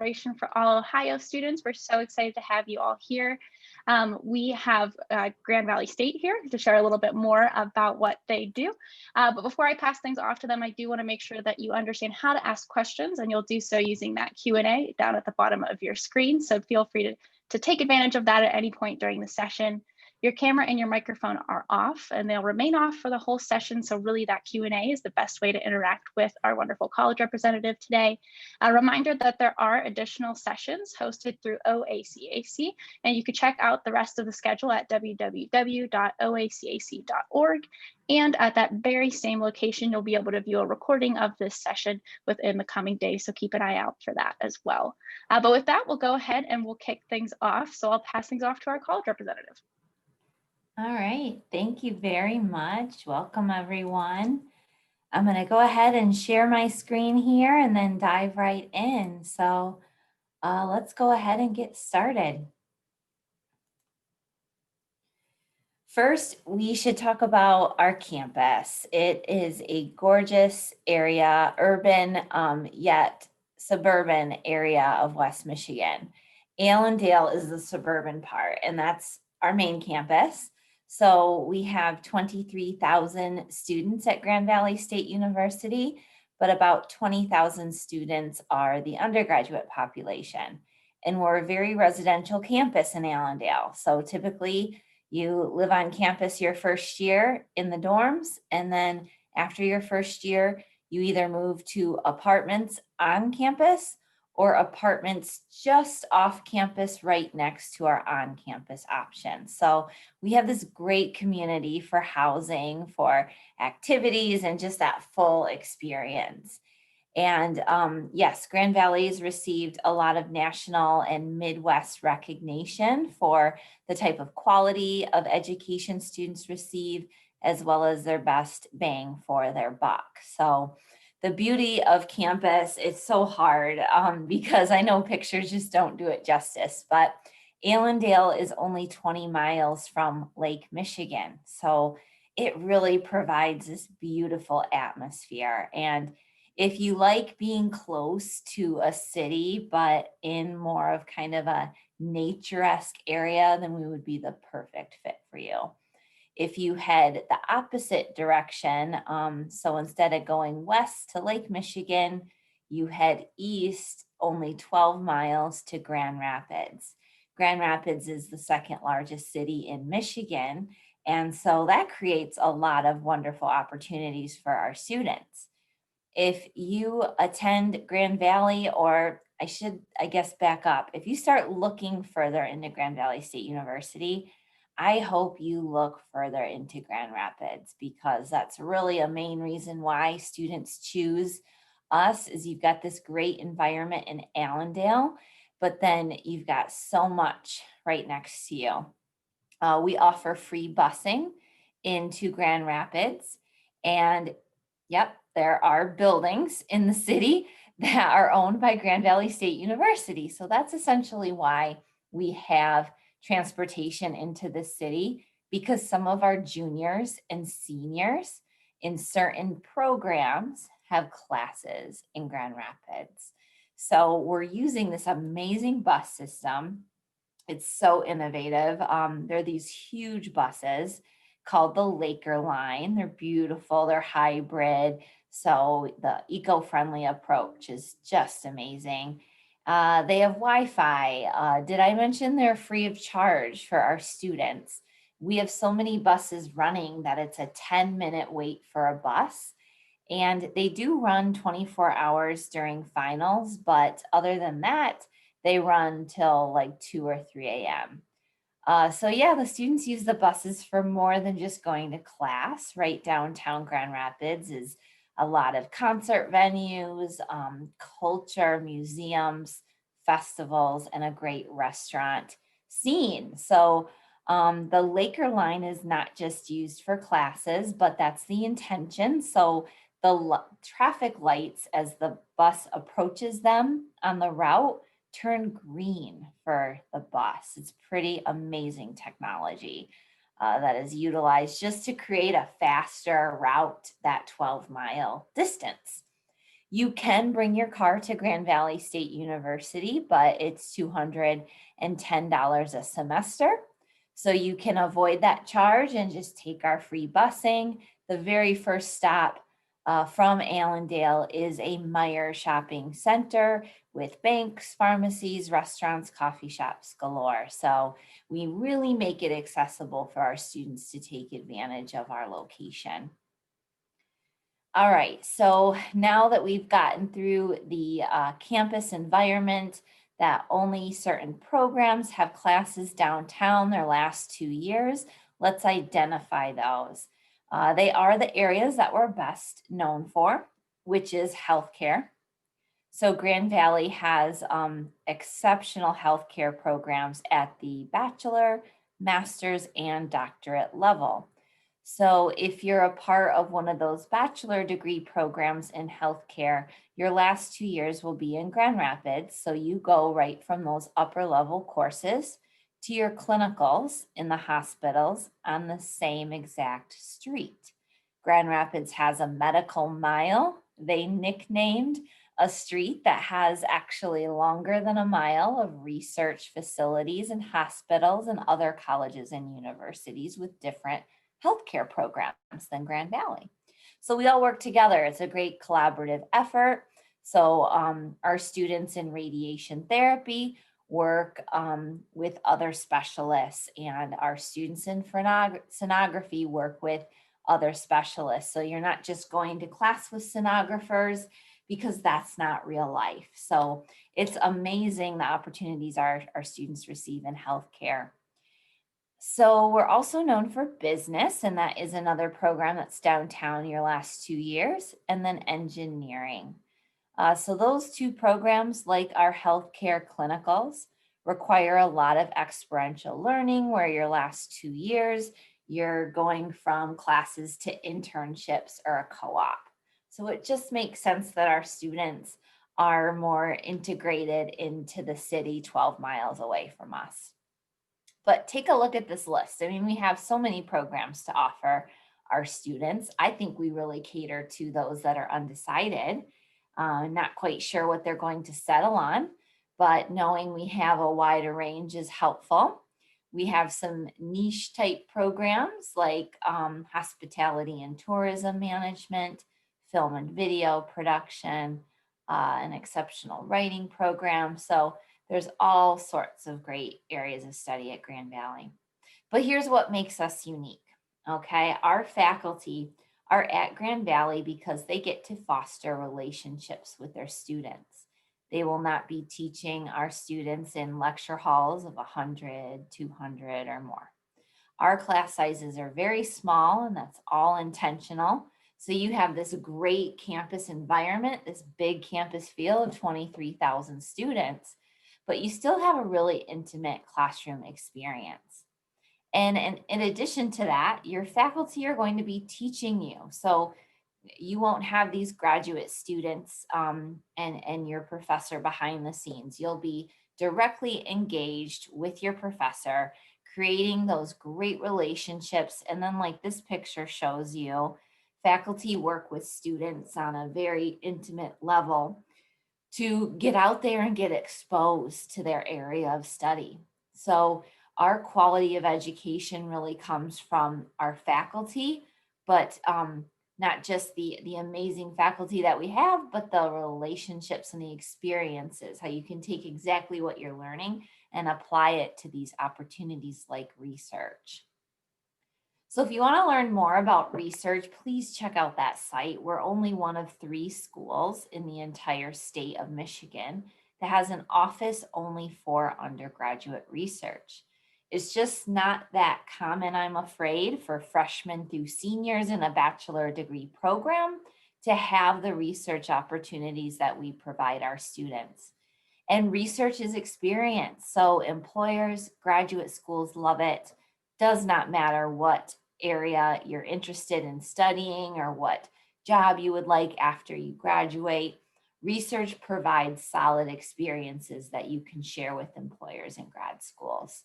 celebration for all Ohio students. We're so excited to have you all here. We have Grand Valley State here to share a little bit more about what they do. But before I pass things off to them, I do want to make sure that you understand how to ask questions, and you'll do so using that Q&A down at the bottom of your screen. So feel free to take advantage of that at any point during the session. Your camera and your microphone are off, and they'll remain off for the whole session. So really that Q&A is the best way to interact with our wonderful college representative today. A reminder that there are additional sessions hosted through OACAC, and you can check out the rest of the schedule at www.oacac.org. And at that very same location, you'll be able to view a recording of this session within the coming days. So keep an eye out for that as well. But with that, we'll go ahead and we'll kick things off. So I'll pass things off to our college representative. All right, thank you very much. Welcome, everyone. I'm going to go ahead and share my screen here and then dive right in. So let's go ahead and get started. First, we should talk about our campus. It is a gorgeous area, urban yet suburban area of West Michigan. Allendale is the suburban part, and that's our main campus. So we have 23,000 students at Grand Valley State University, but about 20,000 students are the undergraduate population. And we're a very residential campus in Allendale. So typically you live on campus your first year in the dorms, and then after your first year, you either move to apartments on campus or apartments just off campus right next to our on-campus options. So we have this great community for housing, for activities, and just that full experience. And yes, Grand Valley's received a lot of national and Midwest recognition for the type of quality of education students receive, as well as their best bang for their buck. So the beauty of campus, it's so hard because I know pictures just don't do it justice, but Allendale is only 20 miles from Lake Michigan. So it really provides this beautiful atmosphere. And if you like being close to a city, but in more of kind of a nature-esque area, then we would be the perfect fit for you. If you head the opposite direction, so instead of going west to Lake Michigan, you head east only 12 miles to Grand Rapids. Grand Rapids is the second largest city in Michigan, and so that creates a lot of wonderful opportunities for our students. If you attend Grand Valley, or I guess back up, if you start looking further into Grand Valley State University, I hope you look further into Grand Rapids, because that's really a main reason why students choose us. Is you've got this great environment in Allendale, but then you've got so much right next to you. We offer free busing into Grand Rapids, and yep, there are buildings in the city that are owned by Grand Valley State University. So that's essentially why we have transportation into the city, because some of our juniors and seniors in certain programs have classes in Grand Rapids. So we're using this amazing bus system. It's so innovative. There are these huge buses called the Laker line. They're beautiful, they're hybrid. So the eco-friendly approach is just amazing. They have Wi-Fi. Did I mention they're free of charge for our students? We have so many buses running that it's a 10-minute wait for a bus. And they do run 24 hours during finals, but other than that, they run till like 2 or 3 a.m. So yeah, the students use the buses for more than just going to class. Right downtown Grand Rapids is a lot of concert venues, culture, museums, festivals, and a great restaurant scene. So the Laker line is not just used for classes, but that's the intention. So the traffic lights, as the bus approaches them on the route, turn green for the bus. It's pretty amazing technology that is utilized just to create a faster route, that 12-mile distance. You can bring your car to Grand Valley State University, but it's $210 a semester. So you can avoid that charge and just take our free busing. The very first stop from Allendale is a Meyer shopping center with banks, pharmacies, restaurants, coffee shops galore. So we really make it accessible for our students to take advantage of our location. All right, so now that we've gotten through the campus environment, that only certain programs have classes downtown their last 2 years, let's identify those. They are the areas that we're best known for, which is healthcare. So Grand Valley has exceptional healthcare programs at the bachelor, master's, and doctorate level. So if you're a part of one of those bachelor degree programs in healthcare, your last 2 years will be in Grand Rapids. So you go right from those upper level courses to your clinicals in the hospitals on the same exact street. Grand Rapids has a medical mile. They nicknamed a street that has actually longer than a mile of research facilities and hospitals and other colleges and universities with different healthcare programs than Grand Valley. So we all work together. It's a great collaborative effort. So our students in radiation therapy work with other specialists, and our students in sonography work with other specialists. So you're not just going to class with sonographers, because that's not real life. So it's amazing the opportunities our students receive in healthcare. So we're also known for business, and that is another program that's downtown your last 2 years, and then engineering. So those two programs, like our healthcare clinicals, require a lot of experiential learning, where your last 2 years, you're going from classes to internships or a co-op. So it just makes sense that our students are more integrated into the city 12 miles away from us. But take a look at this list. I mean, we have so many programs to offer our students. I think we really cater to those that are undecided, not quite sure what they're going to settle on, but knowing we have a wider range is helpful. We have some niche type programs like hospitality and tourism management, film and video production, an exceptional writing program. So there's all sorts of great areas of study at Grand Valley. But here's what makes us unique, okay? Our faculty are at Grand Valley because they get to foster relationships with their students. They will not be teaching our students in lecture halls of 100, 200 or more. Our class sizes are very small, and that's all intentional. So you have this great campus environment, this big campus feel of 23,000 students, but you still have a really intimate classroom experience. And in addition to that, your faculty are going to be teaching you. So you won't have these graduate students and your professor behind the scenes. You'll be directly engaged with your professor, creating those great relationships. And then, like this picture shows you, faculty work with students on a very intimate level to get out there and get exposed to their area of study. So our quality of education really comes from our faculty, but not just the amazing faculty that we have, but the relationships and the experiences, how you can take exactly what you're learning and apply it to these opportunities like research. So if you want to learn more about research, please check out that site. We're only one of 3 schools in the entire state of Michigan that has an office only for undergraduate research. It's just not that common, I'm afraid, for freshmen through seniors in a bachelor degree program to have the research opportunities that we provide our students. And research is experience. So employers, graduate schools love it. Does not matter what area you're interested in studying or what job you would like after you graduate. Research provides solid experiences that you can share with employers and grad schools.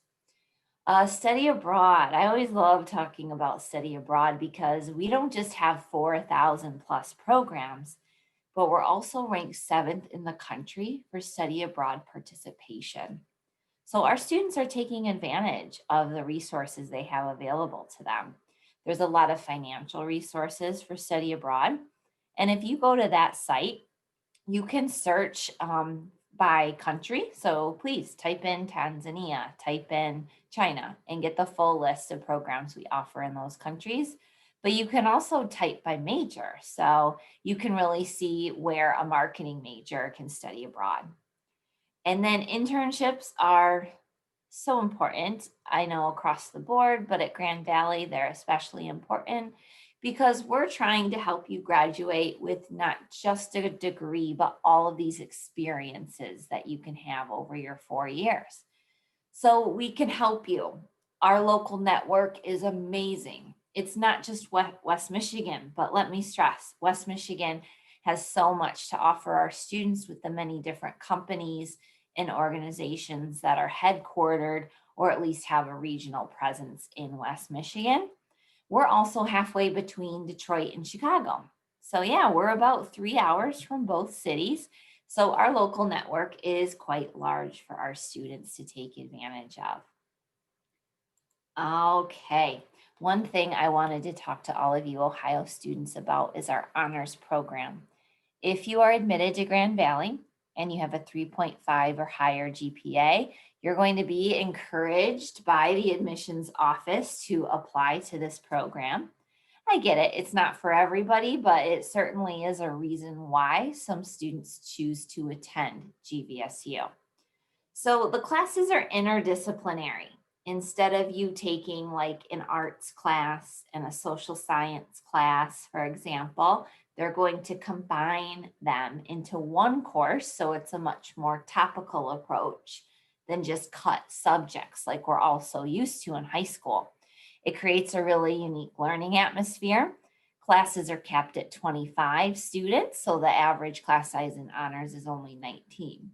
Study abroad. I always love talking about study abroad because we don't just have 4,000 plus programs, but we're also ranked 7th in the country for study abroad participation. So our students are taking advantage of the resources they have available to them. There's a lot of financial resources for study abroad. And if you go to that site, you can search by country. So please type in Tanzania, type in China, and get the full list of programs we offer in those countries. But you can also type by major. So you can really see where a marketing major can study abroad. And then internships are so important, I know across the board, but at Grand Valley, they're especially important because we're trying to help you graduate with not just a degree, but all of these experiences that you can have over your 4 years. So we can help you. Our local network is amazing. It's not just West Michigan, but let me stress, West Michigan has so much to offer our students with the many different companies and organizations that are headquartered or at least have a regional presence in West Michigan. We're also halfway between Detroit and Chicago. So yeah, we're about 3 hours from both cities. So our local network is quite large for our students to take advantage of. Okay, one thing I wanted to talk to all of you Ohio students about is our honors program. If you are admitted to Grand Valley and you have a 3.5 or higher GPA, you're going to be encouraged by the admissions office to apply to this program. I get it, it's not for everybody, but it certainly is a reason why some students choose to attend GVSU. So the classes are interdisciplinary. Instead of you taking like an arts class and a social science class, for example, they're going to combine them into one course. So it's a much more topical approach than just cut subjects like we're all so used to in high school. It creates a really unique learning atmosphere. Classes are capped at 25 students, so the average class size in honors is only 19.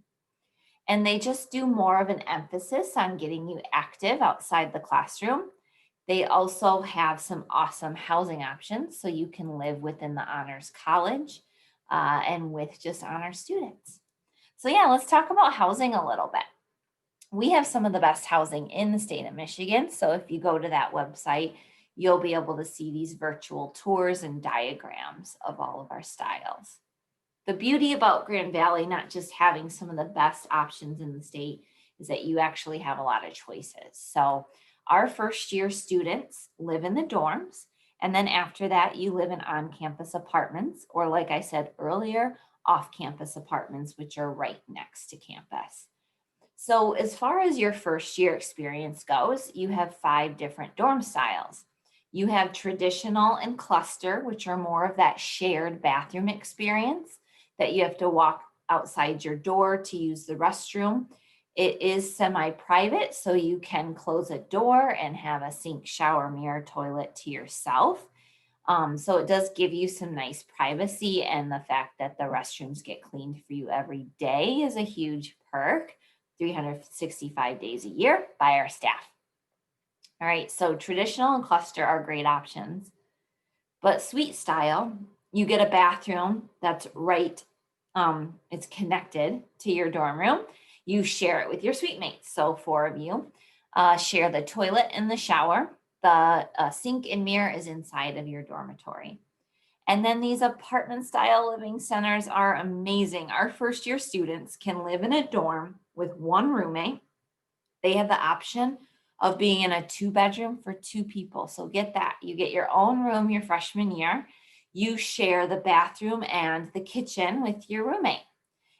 And they just do more of an emphasis on getting you active outside the classroom. They also have some awesome housing options, so you can live within the honors college and with just honor students. So yeah, let's talk about housing a little bit. We have some of the best housing in the state of Michigan. So if you go to that website, you'll be able to see these virtual tours and diagrams of all of our styles. The beauty about Grand Valley, not just having some of the best options in the state, is that you actually have a lot of choices. So our first year students live in the dorms. And then after that, you live in on-campus apartments, or like I said earlier, off-campus apartments, which are right next to campus. So as far as your first year experience goes, you have 5 different dorm styles. You have traditional and cluster, which are more of that shared bathroom experience that you have to walk outside your door to use the restroom. It is semi-private, so you can close a door and have a sink, shower, mirror, toilet to yourself. So it does give you some nice privacy, and the fact that the restrooms get cleaned for you every day is a huge perk, 365 days a year by our staff. All right, so traditional and cluster are great options, but suite style, you get a bathroom that's right, it's connected to your dorm room. You share it with your suite mates. So 4 of you share the toilet and the shower. The sink and mirror is inside of your dormitory. And then these apartment style living centers are amazing. Our first year students can live in a dorm with 1 roommate. They have the option of being in a 2-bedroom for 2 people. So get that. You get your own room your freshman year. You share the bathroom and the kitchen with your roommate.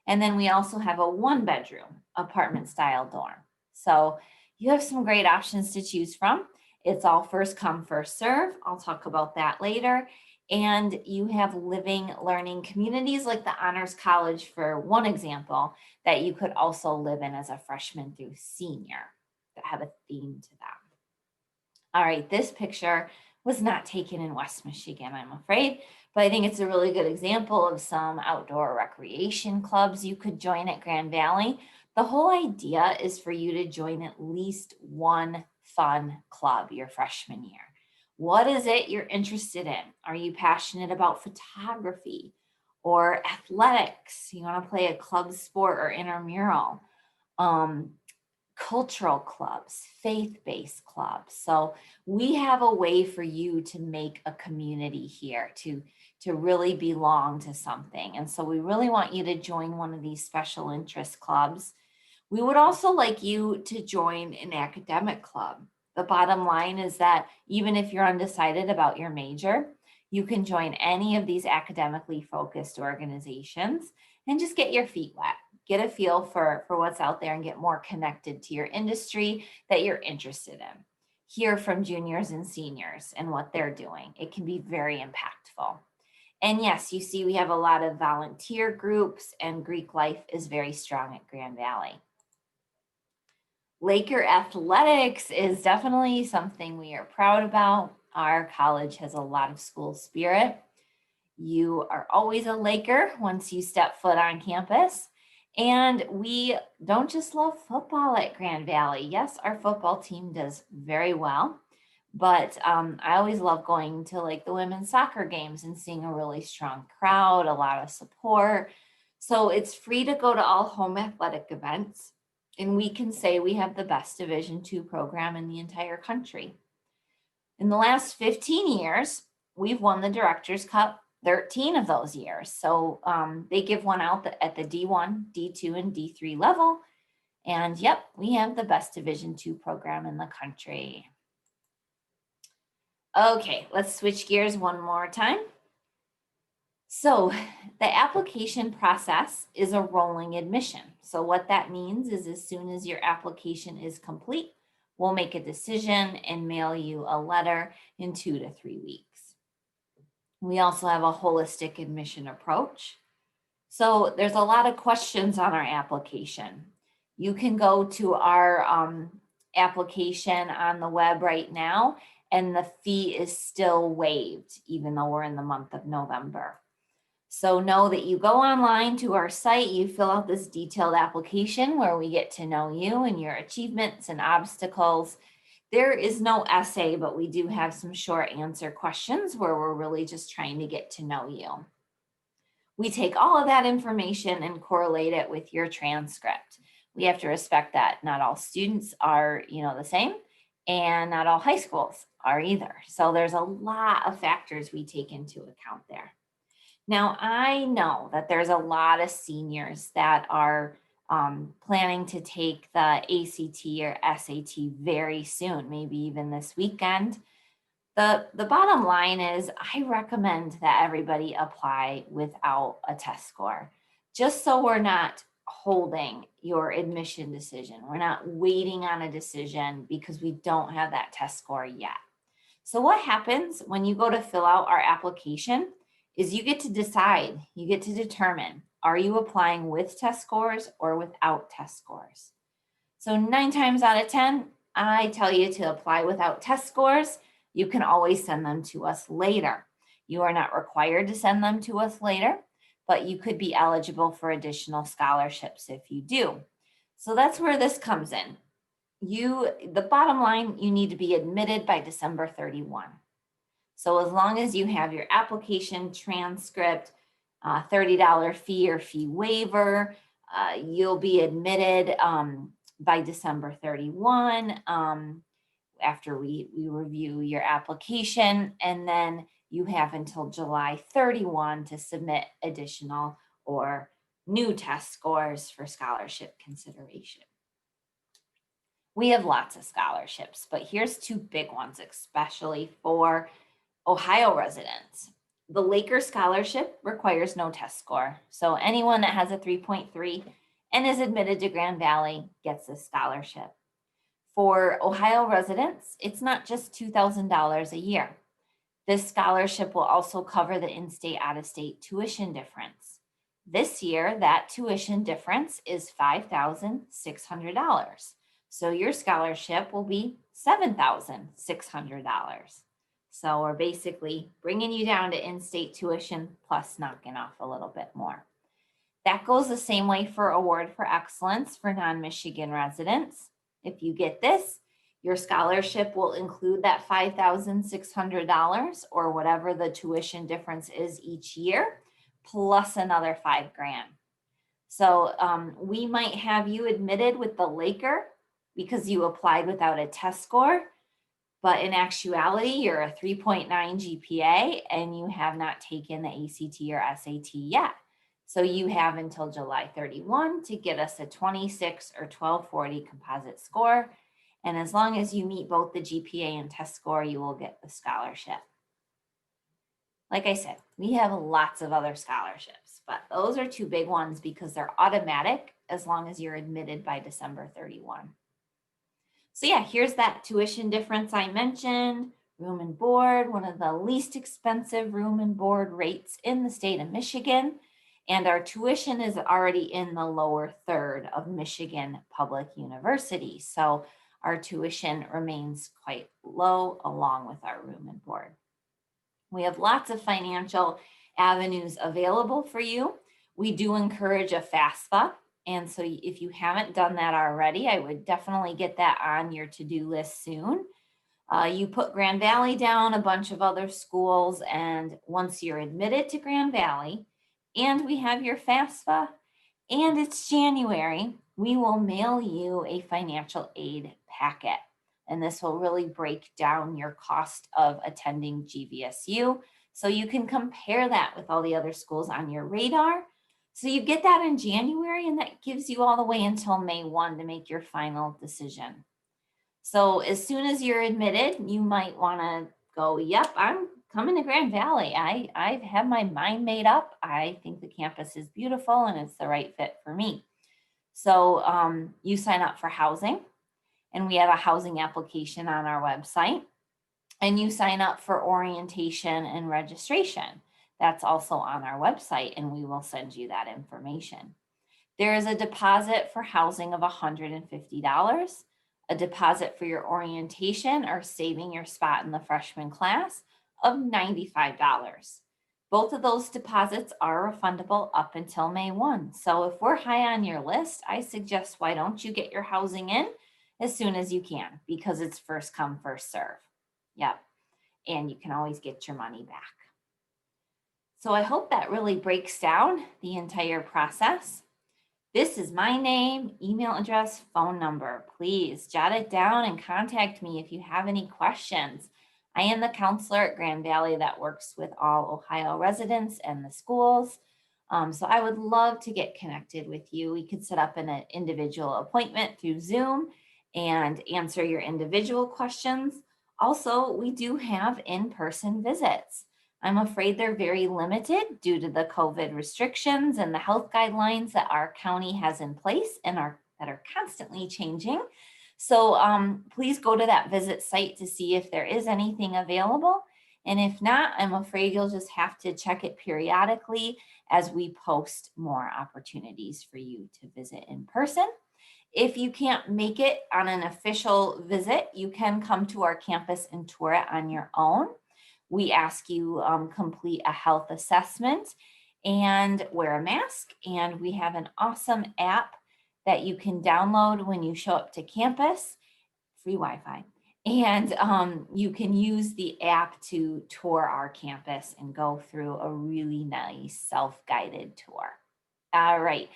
And then we also have a 1-bedroom apartment style dorm. So you have some great options to choose from. It's all first come, first serve. I'll talk about that later. And you have living, learning communities like the Honors College, for one example, that you could also live in as a freshman through senior that have a theme to them. All right, this picture was not taken in West Michigan, I'm afraid, but I think it's a really good example of some outdoor recreation clubs you could join at Grand Valley. The whole idea is for you to join at least one fun club your freshman year. What is it you're interested in? Are you passionate about photography or athletics. You want to play a club sport or intramural. Cultural clubs, faith-based clubs. So we have a way for you to make a community here, to really belong to something. And so we really want you to join one of these special interest clubs. We would also like you to join an academic club. The bottom line is that even if you're undecided about your major, you can join any of these academically focused organizations and just get your feet wet, get a feel for what's out there and get more connected to your industry that you're interested in. Hear from juniors and seniors and what they're doing. It can be very impactful. And yes, you see, we have a lot of volunteer groups, and Greek life is very strong at Grand Valley. Laker athletics is definitely something we are proud about. Our college has a lot of school spirit. You are always a Laker once you step foot on campus. And we don't just love football at Grand Valley. Yes, our football team does very well, but I always love going to like the women's soccer games and seeing a really strong crowd, a lot of support. So it's free to go to all home athletic events. And we can say we have the best Division II program in the entire country. In the last 15 years, we've won the Directors Cup 13 of those years. So they give one out at the D1, D2, and D3 level. And yep, we have the best Division II program in the country. Okay, let's switch gears one more time. So the application process is a rolling admission. So what that means is as soon as your application is complete, we'll make a decision and mail you a letter in 2 to 3 weeks. We also have a holistic admission approach. So there's a lot of questions on our application. You can go to our application on the web right now, and the fee is still waived, even though we're in the month of November. So know that you go online to our site, you fill out this detailed application where we get to know you and your achievements and obstacles. There is no essay, but we do have some short answer questions where we're really just trying to get to know you. We take all of that information and correlate it with your transcript. We have to respect that not all students are, the same, and not all high schools are either. So there's a lot of factors we take into account there. Now, I know that there's a lot of seniors that are planning to take the ACT or SAT very soon, maybe even this weekend. The bottom line is I recommend that everybody apply without a test score, just so we're not holding your admission decision. We're not waiting on a decision because we don't have that test score yet. So what happens when you go to fill out our application is you get to decide, you get to determine, are you applying with test scores or without test scores? So 9 times out of 10, I tell you to apply without test scores. You can always send them to us later. You are not required to send them to us later, but you could be eligible for additional scholarships if you do. So that's where this comes in. The bottom line, you need to be admitted by December 31. So as long as you have your application transcript, $30 fee or fee waiver, you'll be admitted by December 31 after we review your application, and then you have until July 31 to submit additional or new test scores for scholarship consideration. We have lots of scholarships, but here's 2 big ones, especially for Ohio residents. The Laker Scholarship requires no test score. So anyone that has a 3.3 and is admitted to Grand Valley gets this scholarship. For Ohio residents, it's not just $2,000 a year. This scholarship will also cover the in-state, out-of-state tuition difference. This year, that tuition difference is $5,600. So your scholarship will be $7,600. So we're basically bringing you down to in-state tuition plus knocking off a little bit more. That goes the same way for Award for Excellence for non-Michigan residents. If you get this, your scholarship will include that $5,600 or whatever the tuition difference is each year, plus another $5,000. So we might have you admitted with the Laker because you applied without a test score, but in actuality, you're a 3.9 GPA and you have not taken the ACT or SAT yet. So you have until July 31 to get us a 26 or 1240 composite score. And as long as you meet both the GPA and test score, you will get the scholarship. Like I said, we have lots of other scholarships, but those are two big ones because they're automatic as long as you're admitted by December 31. So yeah, here's that tuition difference I mentioned. Room and board, one of the least expensive room and board rates in the state of Michigan. And our tuition is already in the lower third of Michigan public universities. So our tuition remains quite low along with our room and board. We have lots of financial avenues available for you. We do encourage a FAFSA. And so if you haven't done that already, I would definitely get that on your to-do list soon. You put Grand Valley down, a bunch of other schools, and once you're admitted to Grand Valley and we have your FAFSA and it's January, we will mail you a financial aid packet. And this will really break down your cost of attending GVSU. So you can compare that with all the other schools on your radar. So you get that in January, and that gives you all the way until May 1 to make your final decision. So as soon as you're admitted, you might want to go, yep, I'm coming to Grand Valley. I've had my mind made up. I think the campus is beautiful and it's the right fit for me. So you sign up for housing, and we have a housing application on our website, and you sign up for orientation and registration. That's also on our website, and we will send you that information. There is a deposit for housing of $150, a deposit for your orientation or saving your spot in the freshman class of $95. Both of those deposits are refundable up until May 1. So if we're high on your list, I suggest why don't you get your housing in as soon as you can, because it's first come, first serve. Yep. And you can always get your money back. So I hope that really breaks down the entire process. This is my name, email address, phone number. Please jot it down and contact me if you have any questions. I am the counselor at Grand Valley that works with all Ohio residents and the schools. So I would love to get connected with you. We could set up an individual appointment through Zoom and answer your individual questions. Also, we do have in-person visits. I'm afraid they're very limited due to the COVID restrictions and the health guidelines that our county has in place and that are constantly changing. So please go to that visit site to see if there is anything available. And if not, I'm afraid you'll just have to check it periodically as we post more opportunities for you to visit in person. If you can't make it on an official visit, you can come to our campus and tour it on your own. We ask you complete a health assessment and wear a mask. And we have an awesome app that you can download when you show up to campus, free Wi-Fi. And you can use the app to tour our campus and go through a really nice self-guided tour. All right.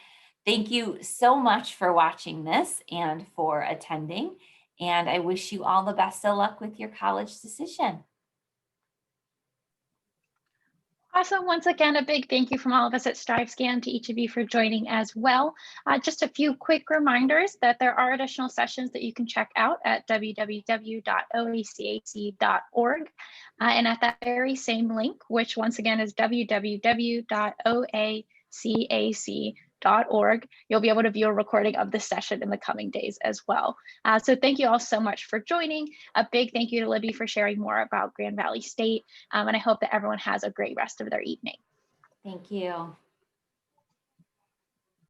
Thank you so much for watching this and for attending. And I wish you all the best of luck with your college decision. Awesome. Once again, a big thank you from all of us at StriveScan to each of you for joining as well. Just a few quick reminders that there are additional sessions that you can check out at www.oacac.org. And at that very same link, which once again is www.oacac.org, you'll be able to view a recording of this session in the coming days as well. So thank you all so much for joining. A big thank you to Libby for sharing more about Grand Valley State. And I hope that everyone has a great rest of their evening. Thank you.